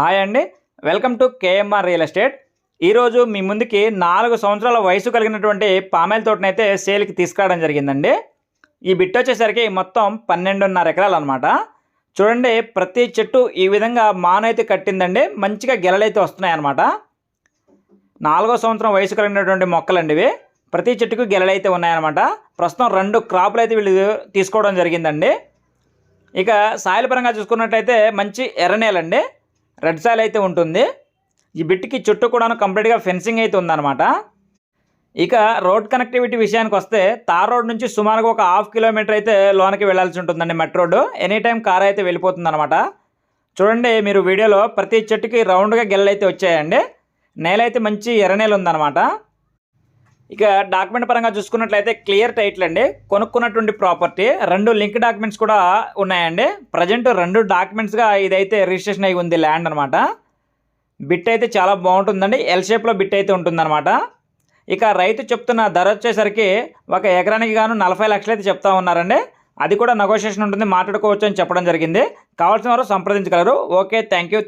Hi అండి. Welcome to KMR real estate. ఈరోజు మీ ముందుకి 4 సంవత్సరాల వయసు కలిగినటువంటి పామాయిల్ తోటనైతే సేల్కి తీసుకురావడం జరిగిందండి. ఈ బిట్ వచ్చేసరికి మొత్తం 12.5 ఎకరాలు అనమాట. చూడండి, ప్రతి చెట్టు ఈ విధంగా మానైతే కట్టిందండి. మంచిగా గెలలైతే వస్తున్నాయి అనమాట. 4వ సంవత్సరం వయసు కలిగినటువంటి మొక్కలండి ఇవి. ప్రతి చెట్టుకు గెలలైతే ఉన్నాయన్నమాట. ప్రస్తుతం 2 క్రాపులు అయితే వీళ్ళు తీసుకోవడం జరిగిందండి. ఇక సాయిల్ పరంగా చూసుకున్నట్లయితే మంచి ఎర్రనేలండి, రెడ్ సాయిల్ అయితే ఉంటుంది. ఈ బిట్కి చుట్టూ కూడా కంప్లీట్గా ఫెన్సింగ్ అయితే ఉందన్నమాట. ఇక రోడ్ కనెక్టివిటీ విషయానికి వస్తే తార్ రోడ్ నుంచి సుమారుగా ఒక 1/2 కిలోమీటర్ అయితే లోనికి వెళ్ళాల్సి ఉంటుందండి. మెట్ రోడ్డు ఎనీ టైం కార్ అయితే వెళ్ళిపోతుంది అనమాట. చూడండి, మీరు వీడియోలో ప్రతి చెట్టుకి రౌండ్గా గెలలు అయితే వచ్చాయండి. నేల అయితే మంచి ఎర్రనేల ఉందన్నమాట. ఇక డాక్యుమెంట్ పరంగా చూసుకున్నట్లయితే క్లియర్ టైటిల్ అండి, కొనుక్కున్నటువంటి ప్రాపర్టీ. 2 లింక్ డాక్యుమెంట్స్ కూడా ఉన్నాయండి. ప్రజెంట్ 2 డాక్యుమెంట్స్గా ఇదైతే రిజిస్ట్రేషన్ అయి ఉంది ల్యాండ్ అనమాట. బిట్ అయితే చాలా బాగుంటుందండి. ఎల్ షేప్లో బిట్ అయితే ఉంటుందన్నమాట. ఇక రైతు చెప్తున్న ధర వచ్చేసరికి ఒక ఎకరానికి గాను 40 లక్షలు అయితే చెప్తా ఉన్నారండి. అది కూడా నెగోషియేషన్ ఉంటుంది, మాట్లాడుకోవచ్చు అని చెప్పడం జరిగింది. కావాల్సిన వారు సంప్రదించగలరు. Okay, thank you.